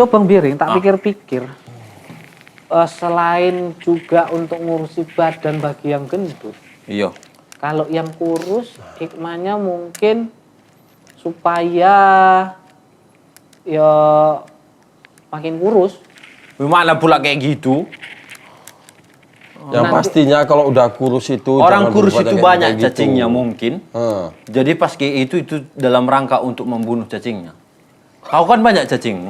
Yo Bang Biring, tak pikir-pikir. Selain juga untuk ngurusi badan bagi yang gendut. Iya. Kalau yang kurus, hikmahnya mungkin supaya ya makin kurus. Gimana pula kayak gitu? Yang pastinya kalau udah kurus itu Orang jangan kurus berbuat itu yang banyak kayak gitu. cacingnya mungkin. Jadi pas kayak itu dalam rangka untuk membunuh cacingnya. Kau kan banyak cacing.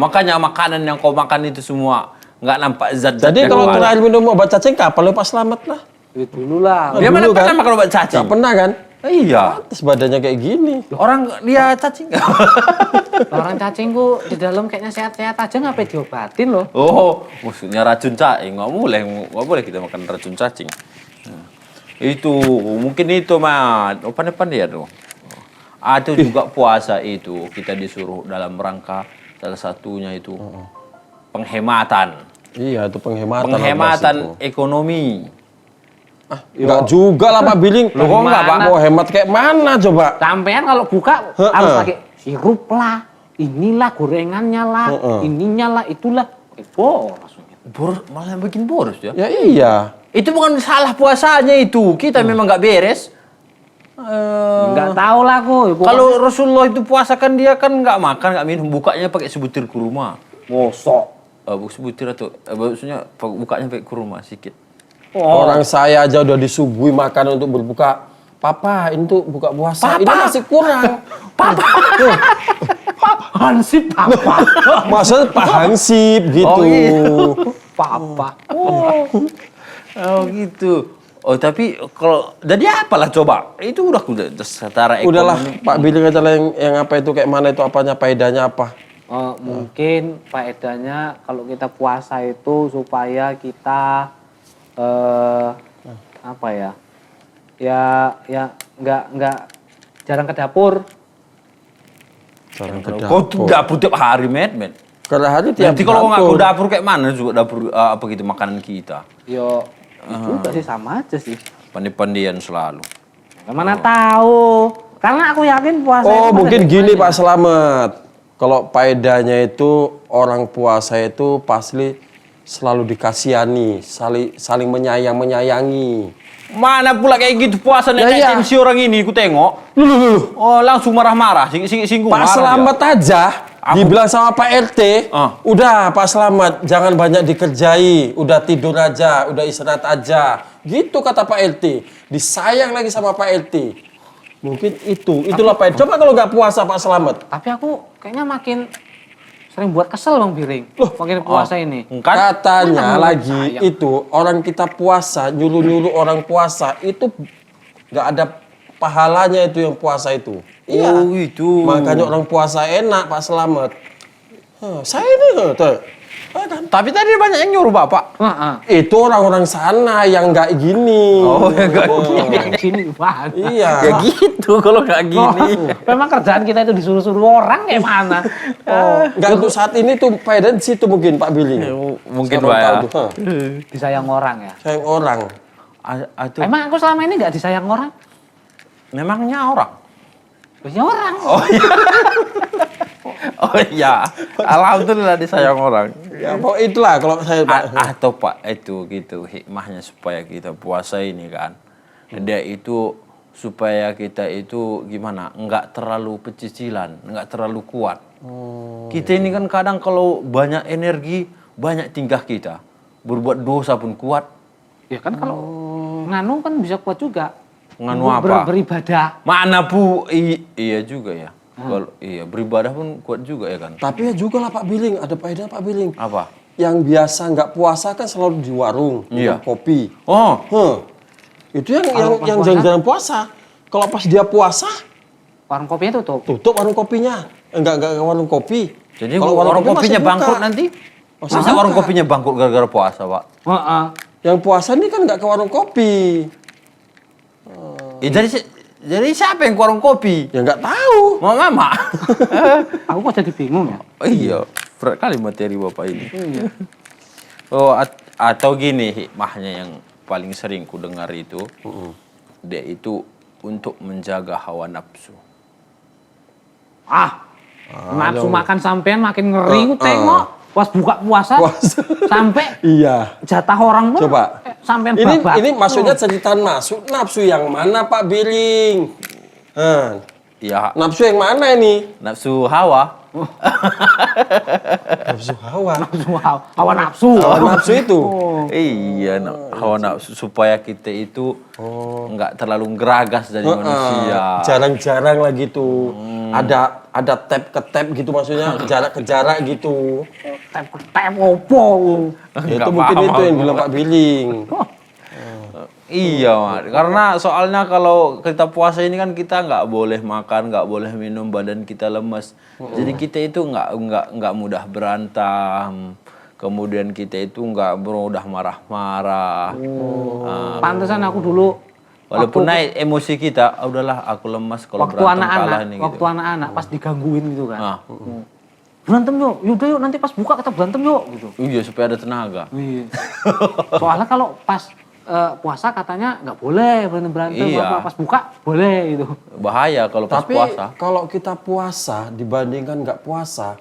Makanya makanan yang kau makan itu semua nggak nampak zat-zat. Jadi yang kalau kau ada. terakhir minum obat cacing kapan lu pas selamat lah? Itu dulu lah. Dia mana dulu kan? pernah makan obat cacing? Gak pernah kan? Iya. Terus badannya kayak gini. Orang dia cacing. Orang cacingku di dalam kayaknya sehat-sehat aja ngapain diobatin loh. Oh, maksudnya racun cacing. Nggak boleh kita makan racun cacing. Itu mungkin itu mah. Depan dia tuh. Atau juga puasa itu kita disuruh dalam rangka salah satunya itu penghematan. Iya, itu penghematan. Penghematan itu. ekonomi. Enggak juga lah Pak Biling. Loh, kok enggak, Pak? Mau hemat kayak mana coba? Sampean kalau buka harus pakai sirup lah, inilah gorengannya lah, ininya lah, itulah. Boros. Boros, malah bikin boros ya. Ya iya. Itu bukan salah puasanya itu. Kita memang nggak beres. Nggak tahu lah aku. Kalau Rasulullah itu puasa kan dia kan nggak makan, nggak minum. Bukanya pakai sebutir kurma. ngosok. Sebutir atau maksudnya bukanya pakai kurma sedikit. Orang saya aja udah disuguhi makan untuk berbuka. Papa, ini tuh buka puasa. Ini masih kurang. Papa. Hansip papa. Maksudnya Pak Hansip gitu. Oh, iya. Papa. Oh gitu. Oh tapi kalau jadi apalah coba? Itu udah setara ekonomi. Udahlah Pak Biling aja lah yang apa itu kayak mana itu apanya faedahnya apa. Mungkin faedahnya kalau kita puasa itu supaya kita apa ya? Ya nggak jarang ke dapur. Jarang ke Kau tuh dapur tiap hari, men. Karena hari tiap Nanti kalau nggak ke dapur kayak mana juga dapur apa gitu makanan kita? Yo, itu juga sih sama aja sih. Pandi-pandian selalu. Mana tahu? Karena aku yakin puasa Oh itu mungkin ada gini hikmahnya. Pak Slamet. Kalau faedahnya itu orang puasa itu pasti selalu dikasihani, saling menyayangi. Mana pula kayak gitu puasa Ya, nenek iya. tensi orang ini ku tengok. Oh langsung marah-marah, singgung Pak marah Slamet aja dibilang sama Pak RT, udah Pak Slamet jangan banyak dikerjai, udah tidur aja, udah istirahat aja. Gitu kata Pak RT. Disayang lagi sama Pak RT. Mungkin itulah Pak RT. Coba kalau nggak puasa Pak Slamet. Tapi aku kayaknya makin sering buat kesel Bang Biring. Makin puasa ini. Katanya Mana lagi sayang. itu orang kita puasa, nyuruh-nyuruh orang puasa itu nggak ada pahalanya itu yang puasa itu. Oh itu. Makanya orang puasa enak Pak Slamet. Saya ini tuh. Tapi tadi banyak yang nyuruh Bapak. Itu orang-orang sana yang nggak gini. Oh, yang nggak Yang gini banget. Iya. Ya gitu kalau nggak gini. Memang kerjaan kita itu disuruh-suruh orang kayak mana? Nggak untuk saat ini tuh faedah di situ mungkin Pak Billy. Mungkin Saya Pak ya. tahu tuh. Disayang orang ya. Sayang orang. Emang aku selama ini nggak disayang orang? Memangnya orang. Ya orang. Oh iya. Alhamdulillah disayang orang. Ya pokok itulah kalau saya Pak. Atau Pak itu gitu hikmahnya supaya kita puasa ini kan. Dia itu supaya kita itu gimana? Enggak terlalu pecicilan, enggak terlalu kuat. Kita ini kan kadang kalau banyak energi, banyak tingkah kita. Berbuat dosa pun kuat. Ya kan kalau nganu kan bisa kuat juga. Nganu apa? Beribadah. Mana iya juga ya. Kalau iya beribadah pun kuat juga ya kan. Tapi ya juga lah Pak Biling, ada faedah Pak Biling. Apa? Yang biasa nggak puasa kan selalu di warung, Iya. minum kopi. Oh, Itu yang jarang-jarang puasa. Kalau pas dia puasa, Warung kopinya tutup. tutup warung kopinya. Enggak warung kopi. jadi Kalau warung kopi kopinya masih bangkrut buka. nanti? Masih Masa buka. warung kopinya bangkrut gara-gara puasa, Pak? Yang puasa ini kan nggak ke warung kopi. Jadi siapa yang ke warung kopi? Ya nggak tahu. Mama. Aku kok jadi bingung ya. Oh iya, berat kali materi Bapak ini. Oh, atau gini hikmahnya yang paling sering ku dengar itu, dia itu untuk menjaga hawa nafsu. Nafsu makan sampean makin ngeri ku tengok. Pas buka puasa sampai Iya. jatah orang pun Coba. sampean Ini babat. maksudnya cerita nafsu yang mana Pak Biling? Ya, Nafsu yang mana ini? nafsu hawa. Nafsu hawa. Hawa nafsu. Hawa nafsu itu. Iya, hawa nafsu supaya kita itu nggak terlalu geragas dari manusia. Jarang-jarang lagi tuh. Ada tap ke tap gitu maksudnya, jarak ke jarak gitu. Tep opo. Itu mungkin itu yang bilang Pak Biling. Iya, Mat. Karena soalnya kalau kita puasa ini kan kita nggak boleh makan, nggak boleh minum, badan kita lemes. Jadi kita itu nggak mudah berantem. Kemudian kita itu nggak mudah marah-marah. Pantesan aku dulu Walaupun naik emosi kita, udahlah aku lemas kalau waktu berantem kalah anak-anak, nih. waktu anak-anak pas digangguin gitu kan. Ah. Berantem yuk, yaudah yuk nanti pas buka kita berantem yuk gitu. Iya, supaya ada tenaga. Iya. Soalnya kalau pas puasa katanya nggak boleh berantem Iya. pas buka boleh gitu. Bahaya kalau pas Tapi puasa. kalau kita puasa dibandingkan nggak puasa,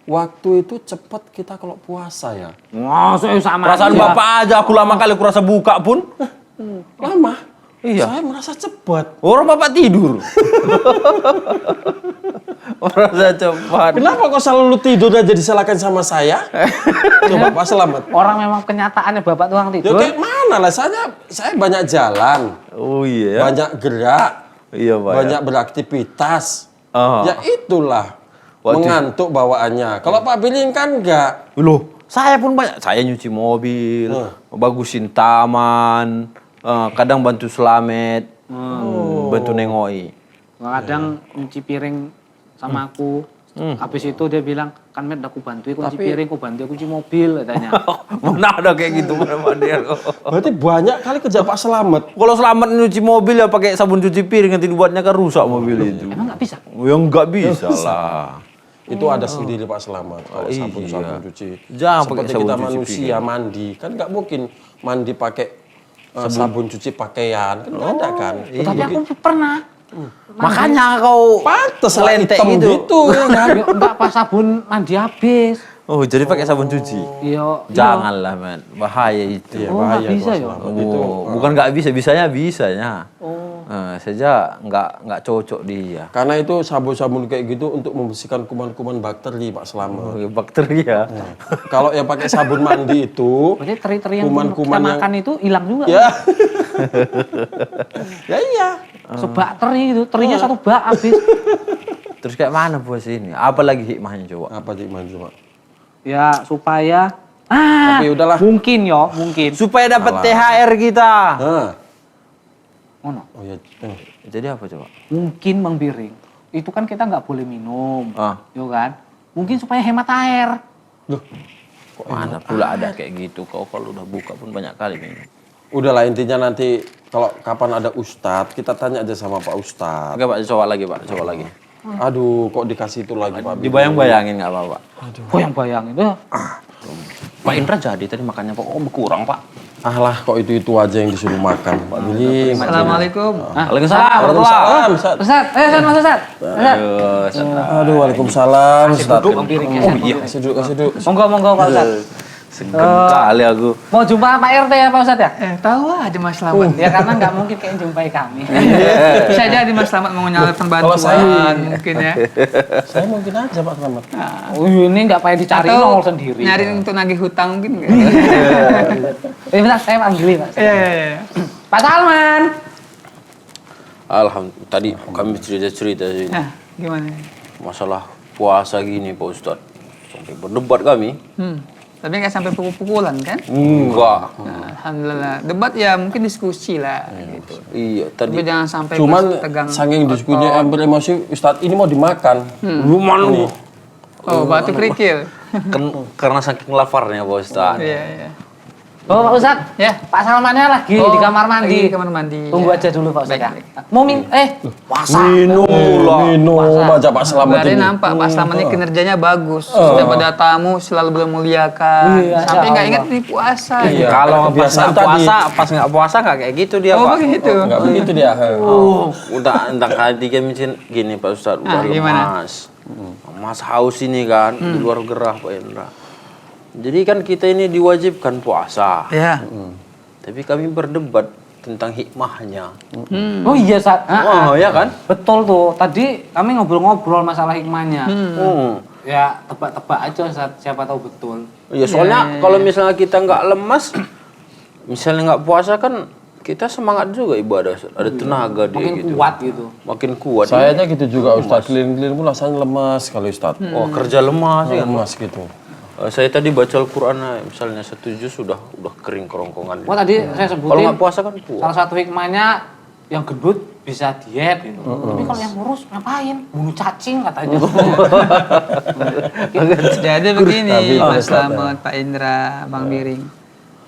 waktu itu cepat kita kalau puasa ya. Wah, sama Perasaan aja. Bapak aja aku lama kali kurasa buka pun. Lama. Iya. Saya merasa cepat. Orang Bapak tidur. Merasa cepat. Kenapa kok selalu tidur aja disalahkan sama saya? Coba Pak Selamat. Orang memang kenyataannya bapak tukang Ya tidur. kayak mana lah, saya banyak jalan, Oh iya ya. banyak gerak, Iya, Pak. banyak beraktivitas. Ah. Ya itulah Waduh. mengantuk bawaannya. Kalau Pak Biling kan enggak. Loh, saya pun banyak. Saya nyuci mobil, bagusin taman, kadang bantu selamet, bantu nengoi. Kadang nyuci piring sama aku. Habis itu dia bilang, kan Met aku bantu aku nyuci piring, aku bantu aku nyuci mobil katanya. Mana ada kayak gitu mana dia. Berarti banyak kali kerja Pak Selamat. Kalau selamat nyuci mobil ya pakai sabun cuci piring, nanti dibuatnya kan rusak mobil itu. Emang nggak bisa? Ya nggak bisa lah. Itu ada sendiri Pak Selamat. Kalau sabun-sabun cuci. Jangan pakai Seperti sabun kita cuci manusia mandi, kan nggak mungkin mandi pakai sabun cuci pakaian, kan nggak ada kan. Tapi aku pernah. Makanya kau Pantes lah lentek hitam itu. gitu ya kan. Ya, enggak pas sabun mandi habis. Oh, jadi pakai sabun cuci. Iya. Janganlah, men. Bahaya itu. Iya, Oh, bahaya nggak bisa Pak ya? Selamat. Oh, Itu bukan nggak bisa, bisanya. Saja nggak cocok dia. karena itu sabun-sabun kayak gitu untuk membersihkan kuman-kuman bakteri Pak Selamat. Bakteri ya. Kalau yang pakai sabun mandi itu, Berarti teri-teri yang Kuman-kuman kita yang- makan itu hilang juga. ya, ya iya. Sebak teri itu, terinya satu bak habis. Terus kayak mana puasa ini? Apa lagi hikmahnya coba? Apa sih coba? Ya supaya Tapi udahlah. mungkin yo, mungkin. Supaya dapat THR kita. Nah, Oh, no. oh ya, Jadi apa coba? Mungkin Bang Biring. Itu kan kita nggak boleh minum. Ah. Yo kan? Mungkin supaya hemat air. loh, Mana pula ada kayak gitu. Kau kalau udah buka pun banyak kali minum. udahlah intinya nanti kalau kapan ada ustadz kita tanya aja sama Pak Ustadz. Oke Pak, coba lagi Pak, coba lagi. Aduh, kok dikasih itu lagi Pak? Dibayang-bayangin nggak apa-apa. Oh yang bayangin tuh. Pak Indra jadi tadi makannya kok berkurang Pak. Alah, kok itu aja yang disuruh makan Pak Biling. Assalamualaikum. Waalaikumsalam. Waalaikumsalam, Ustadz. Ustaz, Ustaz, Mas Ustaz. Aduh, waalaikumsalam, Ustadz. Bang Biring ya. Oh iya, kasih duduk. Monggo Pak Ustaz. Segan kali aku. Mau jumpa Pak RT ya Pak Ustaz ya? Tahu aja Mas Slamet. Ya karena nggak mungkin kayak jumpai kami. Bisa jadi Mas Slamet mau nyalurkan Kalau saya- bantuan mungkin ya. Saya mungkin aja Pak Selamat. Oh, ini nggak payah dicari nongol sendiri. nyari untuk nagih hutang mungkin nggak? Bentar, saya panggil Pak. Iya. Pak Salman. Alhamdulillah. Tadi kami cerita-cerita sini. Nah, gimana? Masalah puasa gini Pak Ustadz. Sampai berdebat kami. Tapi nggak sampai pukul-pukulan kan? Enggak. Nah, alhamdulillah. Debat ya mungkin diskusi lah gitu. Iya, tadi Tapi jangan sampai Cuman tegang. saking diskusinya yang beremosi, Ustadz ini mau dimakan. lumayan lu. Oh, batu kerikil. Karena saking laparnya Pak Ustadz. Iya. Oh Pak Ustaz, Ya. Pak Salmannya lagi di kamar mandi. Lagi di kamar mandi. Tunggu ya. aja dulu Pak Ustaz ya. Baik. Mau puasa. Minum aja Pak Selamat Berarti ini. nampak Pak Slamet ini kinerjanya bagus. Sudah pada tamu selalu memuliakan. Iya, Sampai ya nggak Allah. ingat ini puasa. Iya. Kalau pas Kebiasaan nggak tadi. puasa, nggak kayak gitu dia Oh, Pak. begitu. Enggak begitu dia. Udah entah kali tiga mungkin gini Pak Ustadz udah Ah, gimana? lemas. Mas haus ini kan, di luar gerah Pak Indra. Jadi kan kita ini diwajibkan puasa. Ya. Tapi kami berdebat tentang hikmahnya. Oh iya, Sat. Oh, ya kan? Betul tuh. Tadi kami ngobrol-ngobrol masalah hikmahnya. Ya, tebak-tebak aja, Sat. Siapa tahu betul. Iya, soalnya kalau misalnya kita nggak lemas, misalnya nggak puasa kan kita semangat juga ibadah, ada tenaga dia Makin gitu. kuat gitu. Makin kuat. Sayanya gitu juga Ustadz, keliling-keliling pun rasanya lemas kalau Ustadz. Oh, kerja lemas ya. Lemas gitu. Saya tadi baca Al-Qur'an misalnya 1 juz sudah kering kerongkongan. Wah, tadi saya Kalau sebutin nggak puasa kan kuat. salah satu hikmahnya yang gendut bisa diet gitu. Tapi kalau yang kurus ngapain? Bunuh cacing katanya. Jadi begini, Tapi Mas Slamet, Pak Indra, Bang Biring.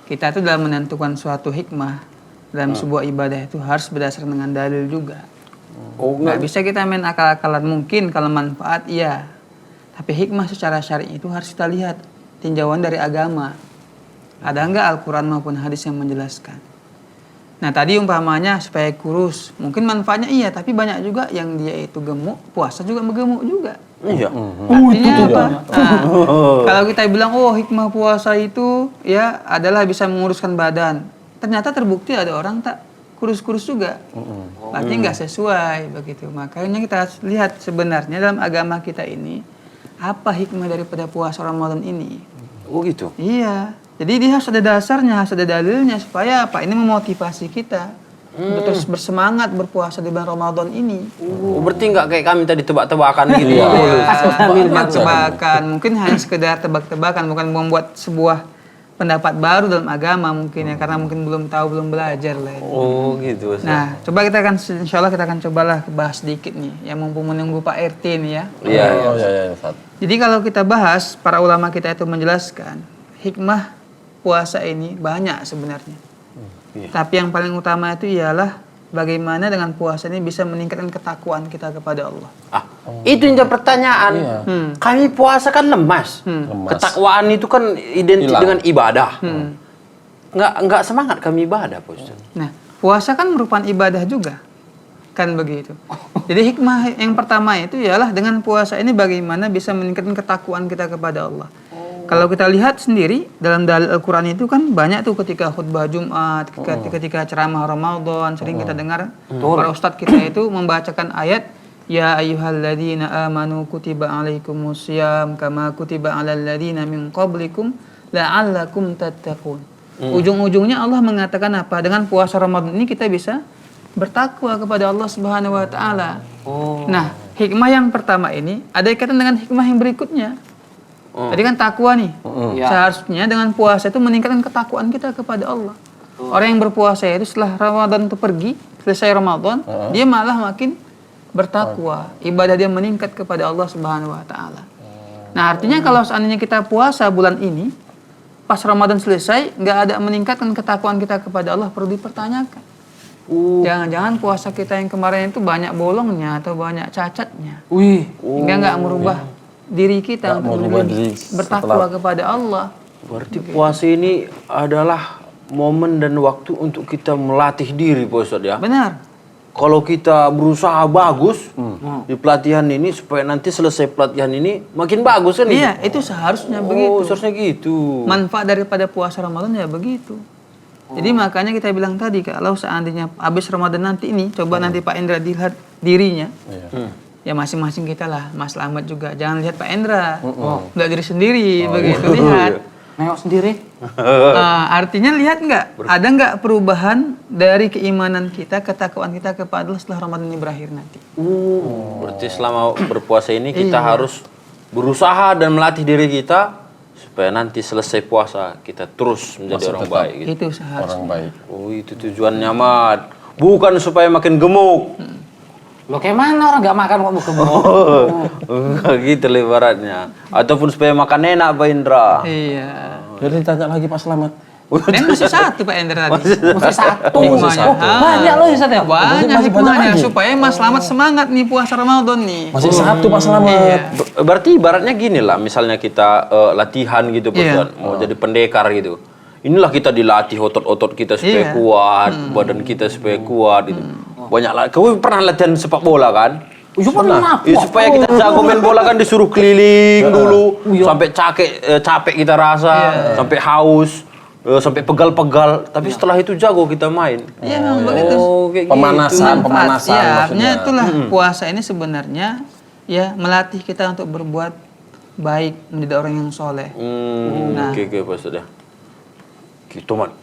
Kita itu dalam menentukan suatu hikmah dalam sebuah ibadah itu harus berdasarkan dengan dalil juga. Nggak bisa kita main akal-akalan. Mungkin kalau manfaat iya, tapi hikmah secara syar'i itu harus kita lihat tinjauan dari agama. Ada nggak Al-Quran maupun hadis yang menjelaskan? Nah tadi umpamanya supaya kurus, mungkin manfaatnya iya, tapi banyak juga yang dia itu gemuk, puasa juga gemuk juga. Iya. Artinya apa? Nah, kalau kita bilang hikmah puasa itu ya adalah bisa menguruskan badan, ternyata terbukti ada orang tak kurus-kurus juga. Artinya nggak sesuai begitu. Makanya kita lihat sebenarnya dalam agama kita ini apa hikmah daripada puasa Ramadan ini. Oh gitu. Iya. Jadi dia harus ada dasarnya, harus ada dalilnya supaya apa? Ini memotivasi kita untuk terus bersemangat berpuasa di bulan Ramadan ini. Oh, berarti nggak kayak kami tadi tebak-tebakan gitu. Tebak-tebakan, mungkin hanya sekedar tebak-tebakan, bukan membuat sebuah pendapat baru dalam agama mungkin ya, karena mungkin belum tahu, belum belajar lah. Oh gitu. Nah, coba kita akan, insya Allah kita akan cobalah bahas sedikit nih, yang mumpung menunggu Pak RT nih ya. Iya. Oh iya Ustadz. Jadi kalau kita bahas, para ulama kita itu menjelaskan hikmah puasa ini banyak sebenarnya. Tapi yang paling utama itu ialah bagaimana dengan puasa ini bisa meningkatkan ketakwaan kita kepada Allah. Itu yang jadi pertanyaan. Kami puasa kan lemas. Ketakwaan itu kan identik Hilang. dengan ibadah. Nggak semangat kami ibadah, Pak Ustaz. Nah, puasa kan merupakan ibadah juga. Kan begitu. Jadi hikmah yang pertama itu ialah dengan puasa ini bagaimana bisa meningkatkan ketakwaan kita kepada Allah. Kalau kita lihat sendiri dalam dalil Al-Quran itu kan banyak tuh ketika khutbah Jumat, ketika ceramah Ramadan sering kita dengar para ustadz kita itu membacakan ayat Ya ayyuhalladzina amanu kutiba alaikumusiyam kama kutiba alal ladzina min qablikum la'allakum tattaqun. Ujung-ujungnya Allah mengatakan apa? Dengan puasa Ramadan ini kita bisa bertakwa kepada Allah Subhanahu wa taala. Nah, hikmah yang pertama ini ada kaitan dengan hikmah yang berikutnya. Tadi kan takwa nih. Seharusnya dengan puasa itu meningkatkan ketakwaan kita kepada Allah. Orang yang berpuasa itu setelah Ramadan itu pergi, selesai Ramadan, dia malah makin bertakwa. Ibadah dia meningkat kepada Allah Subhanahu wa taala. Nah, artinya kalau seandainya kita puasa bulan ini, pas Ramadan selesai nggak ada meningkatkan ketakwaan kita kepada Allah, perlu dipertanyakan. Jangan-jangan puasa kita yang kemarin itu banyak bolongnya atau banyak cacatnya. Hingga nggak merubah diri kita untuk lebih bertakwa kepada Allah. Berarti puasa ini adalah momen dan waktu untuk kita melatih diri, Pak Ustaz ya. Benar. Kalau kita berusaha bagus di pelatihan ini supaya nanti selesai pelatihan ini makin bagus kan? Iya, itu seharusnya begitu. Seharusnya gitu. Manfaat daripada puasa Ramadan ya begitu. Jadi makanya kita bilang tadi kalau seandainya habis Ramadan nanti ini, coba nanti Pak Indra dilihat dirinya. Ya masing-masing kita lah, Mas Slamet juga. Jangan lihat Pak Indra, nggak diri sendiri, begitu lihat. Nengok sendiri. Artinya lihat nggak, ada nggak perubahan dari keimanan kita, ketakwaan kita kepada Allah setelah Ramadan ini berakhir nanti. Berarti selama berpuasa ini kita harus berusaha dan melatih diri kita supaya nanti selesai puasa kita terus menjadi orang baik. Gitu. Itu seharusnya. Orang baik. Oh itu tujuannya Mat. Bukan supaya makin gemuk. Loh kayak mana orang nggak makan kok gemuk? Enggak gitu lebarannya. Ataupun supaya makan enak Pak Indra. Iya. Jadi tanya lagi Pak Slamet. Dan masih satu Pak Indra tadi. Masih satu. Hikmahnya. Banyak loh Ustaz ya. Banyak Masih banyak hikmahnya lagi. supaya Mas Slamet semangat nih puasa Ramadan nih. Masih satu Pak Slamet. Berarti ibaratnya gini lah, misalnya kita latihan gitu Pak Ustaz, mau jadi pendekar gitu. Inilah kita dilatih otot-otot kita supaya kuat, badan kita supaya kuat gitu. Banyak lah. Kau pernah latihan sepak bola kan? Supaya kita jago main bola kan disuruh keliling dulu, sampai capek kita rasa, sampai haus, sampai pegal-pegal. Tapi setelah itu jago kita main. Iya memang begitu. Kayak Pemanasan, gitu. pemanasan Ya, maksudnya. artinya itulah puasa ini sebenarnya ya melatih kita untuk berbuat baik, menjadi orang yang soleh. Oke, Pak Ustaz ya. Gitu, Man.